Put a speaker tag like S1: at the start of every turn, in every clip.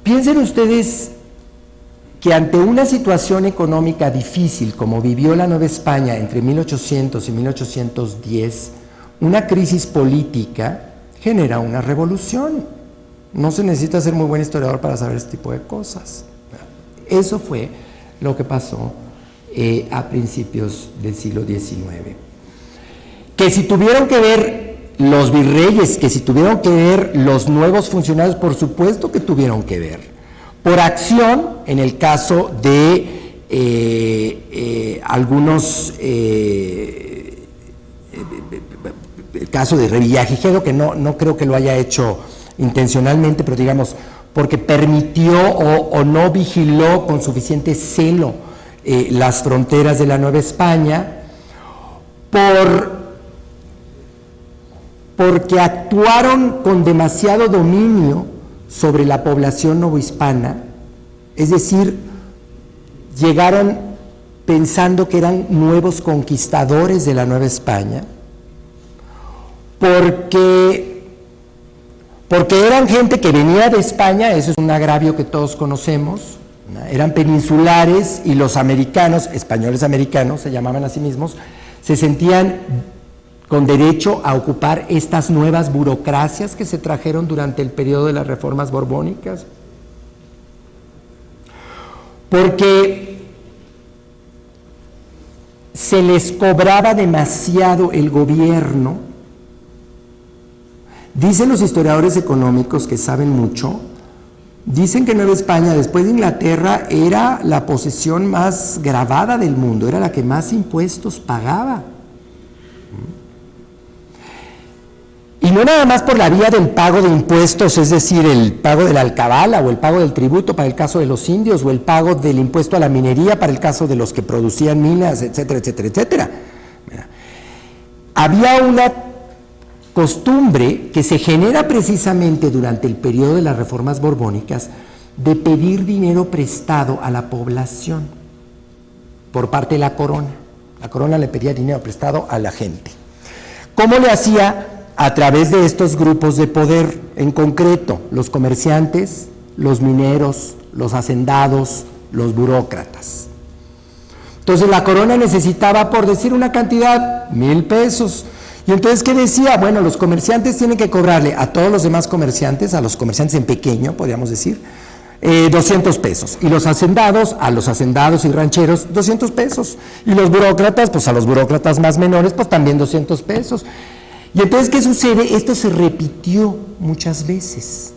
S1: Piensen ustedes que ante una situación económica difícil como vivió la Nueva España entre 1800 y 1810, una crisis política genera una revolución. No se necesita ser muy buen historiador para saber este tipo de cosas. Eso fue lo que pasó a principios del siglo XIX. Que si tuvieron que ver los virreyes, que si tuvieron que ver los nuevos funcionarios, por supuesto que tuvieron que ver. Por acción, en el caso de algunos, el caso de Revillagigedo, que no creo que lo haya hecho intencionalmente, pero digamos, porque permitió o no vigiló con suficiente celo las fronteras de la Nueva España, porque actuaron con demasiado dominio sobre la población novohispana, es decir, llegaron pensando que eran nuevos conquistadores de la Nueva España, porque eran gente que venía de España, eso es un agravio que todos conocemos, ¿no? Eran peninsulares y los americanos, españoles americanos, se llamaban a sí mismos, se sentían con derecho a ocupar estas nuevas burocracias que se trajeron durante el periodo de las reformas borbónicas. Porque se les cobraba demasiado el gobierno. Dicen los historiadores económicos que saben mucho, dicen que Nueva España, después de Inglaterra, era la posesión más gravada del mundo, era la que más impuestos pagaba. Y no nada más por la vía del pago de impuestos, es decir, el pago de la alcabala o el pago del tributo para el caso de los indios o el pago del impuesto a la minería para el caso de los que producían minas, etcétera, etcétera, etcétera. Había una costumbre que se genera precisamente durante el periodo de las reformas borbónicas de pedir dinero prestado a la población por parte de la corona. La corona le pedía dinero prestado a la gente. ¿Cómo le hacía? A través de estos grupos de poder, en concreto, los comerciantes, los mineros, los hacendados, los burócratas. Entonces la corona necesitaba, por decir una cantidad, 1,000 pesos. Y entonces, ¿qué decía? Bueno, los comerciantes tienen que cobrarle a todos los demás comerciantes, a los comerciantes en pequeño, podríamos decir, 200 pesos. Y los hacendados, a los hacendados y rancheros, 200 pesos. Y los burócratas, pues a los burócratas más menores, pues también 200 pesos. Y entonces, ¿qué sucede? Esto se repitió muchas veces.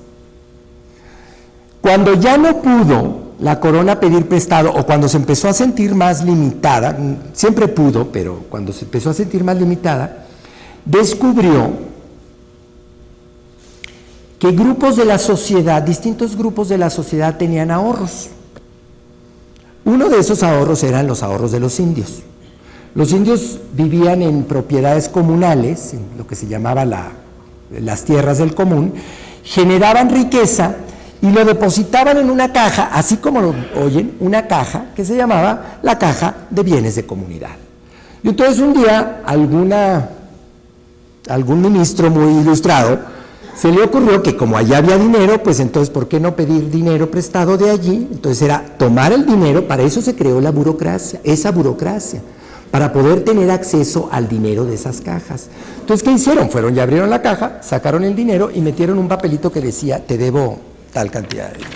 S1: Cuando ya no pudo la corona pedir prestado, o cuando se empezó a sentir más limitada, siempre pudo, pero cuando se empezó a sentir más limitada, descubrió que grupos de la sociedad, distintos grupos de la sociedad tenían ahorros. Uno de esos ahorros eran los ahorros de los indios. Los indios vivían en propiedades comunales, en lo que se llamaba las tierras del común, generaban riqueza y lo depositaban en una caja, así como lo oyen, una caja que se llamaba la caja de bienes de comunidad. Y entonces un día algún ministro muy ilustrado se le ocurrió que como allá había dinero, pues entonces ¿por qué no pedir dinero prestado de allí? Entonces era tomar el dinero, para eso se creó la burocracia, esa burocracia, para poder tener acceso al dinero de esas cajas. Entonces, ¿qué hicieron? Fueron y abrieron la caja, sacaron el dinero y metieron un papelito que decía, te debo tal cantidad de dinero.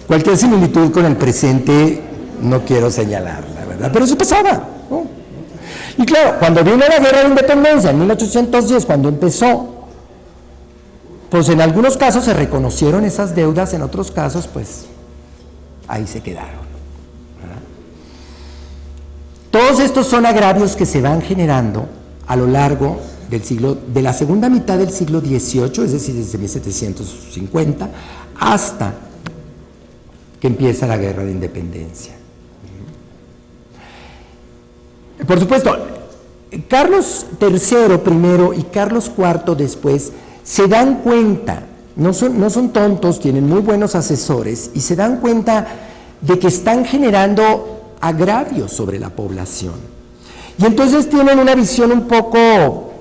S1: Cualquier similitud con el presente no quiero señalarla, ¿verdad? Pero eso pasaba, ¿no? Y claro, cuando vino la Guerra de Independencia, en 1810, cuando empezó, pues en algunos casos se reconocieron esas deudas, en otros casos, pues, ahí se quedaron. Todos estos son agravios que se van generando a lo largo del siglo, de la segunda mitad del siglo XVIII, es decir, desde 1750, hasta que empieza la Guerra de Independencia. Por supuesto, Carlos III primero y Carlos IV después se dan cuenta, no son tontos, tienen muy buenos asesores, y se dan cuenta de que están generando agravios sobre la población. Y entonces tienen una visión un poco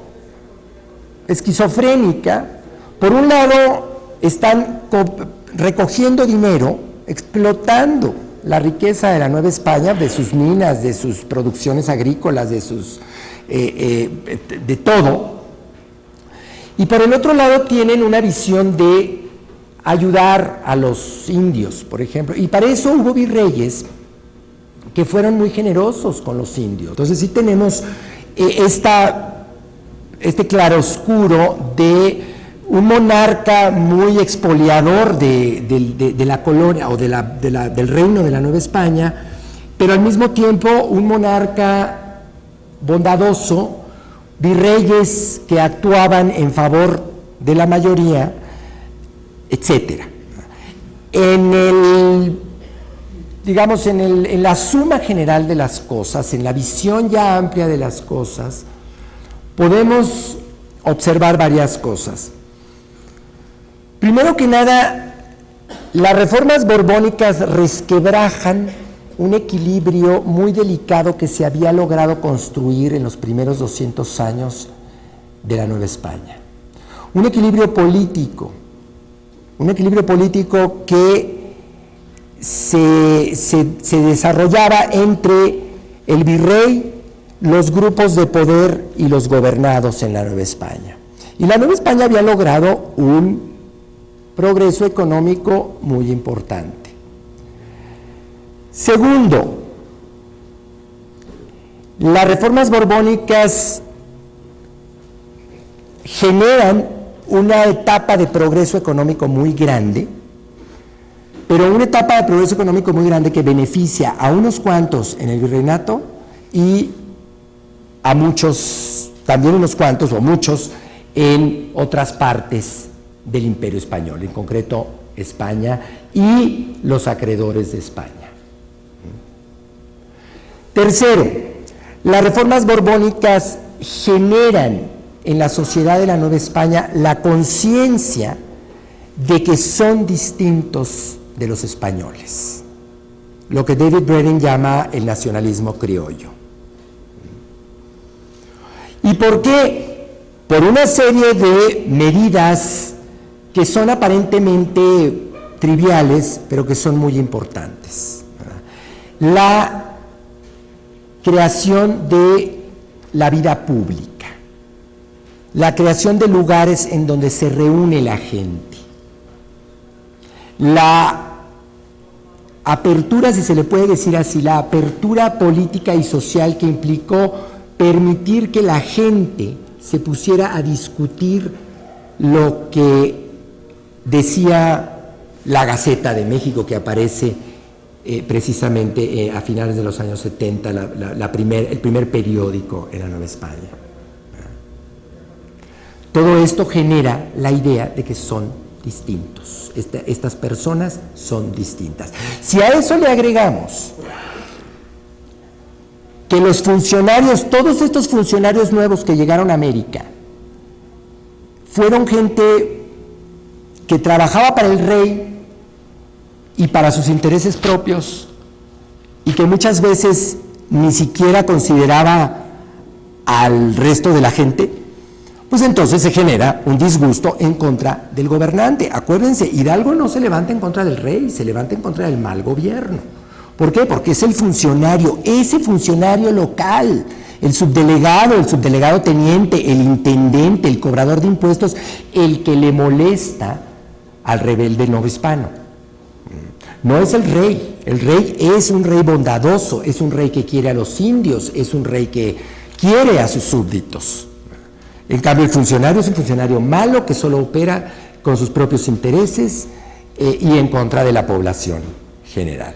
S1: esquizofrénica. Por un lado, están recogiendo dinero, explotando la riqueza de la Nueva España, de sus minas, de sus producciones agrícolas, de todo. Y por el otro lado tienen una visión de ayudar a los indios, por ejemplo, y para eso hubo virreyes que fueron muy generosos con los indios. Entonces sí tenemos este claroscuro de un monarca muy expoliador de la colonia o del reino de la Nueva España, pero al mismo tiempo un monarca bondadoso, virreyes que actuaban en favor de la mayoría, etcétera. Digamos, en la suma general de las cosas, en la visión ya amplia de las cosas, podemos observar varias cosas. Primero que nada, las reformas borbónicas resquebrajan un equilibrio muy delicado que se había logrado construir en los primeros 200 años de la Nueva España. Un equilibrio político que se desarrollaba entre el virrey, los grupos de poder y los gobernados en la Nueva España. Y la Nueva España había logrado un progreso económico muy importante. Segundo, las reformas borbónicas generan una etapa de progreso económico muy grande, pero una etapa de progreso económico muy grande que beneficia a unos cuantos en el virreinato y a muchos, también unos cuantos o muchos en otras partes del Imperio Español, en concreto España y los acreedores de España. Tercero, las reformas borbónicas generan en la sociedad de la Nueva España la conciencia de que son distintos de los españoles, lo que David Bredin llama el nacionalismo criollo. ¿Y por qué? Por una serie de medidas que son aparentemente triviales, pero que son muy importantes. La creación de la vida pública, la creación de lugares en donde se reúne la gente, la apertura, si se le puede decir así, la apertura política y social que implicó permitir que la gente se pusiera a discutir lo que decía la Gaceta de México, que aparece precisamente a finales de los años 70, el primer periódico en la Nueva España. Todo esto genera la idea de que son distintos, estas personas son distintas. Si a eso le agregamos que los funcionarios, todos estos funcionarios nuevos que llegaron a América, fueron gente que trabajaba para el rey y para sus intereses propios, y que muchas veces ni siquiera consideraba al resto de la gente, pues entonces se genera un disgusto en contra del gobernante. Acuérdense, Hidalgo no se levanta en contra del rey, se levanta en contra del mal gobierno. ¿Por qué? Porque es el funcionario, ese funcionario local, el subdelegado teniente, el intendente, el cobrador de impuestos, el que le molesta al rebelde novohispano. No es el rey es un rey bondadoso, es un rey que quiere a los indios, es un rey que quiere a sus súbditos. En cambio, el funcionario es un funcionario malo que solo opera con sus propios intereses y en contra de la población general.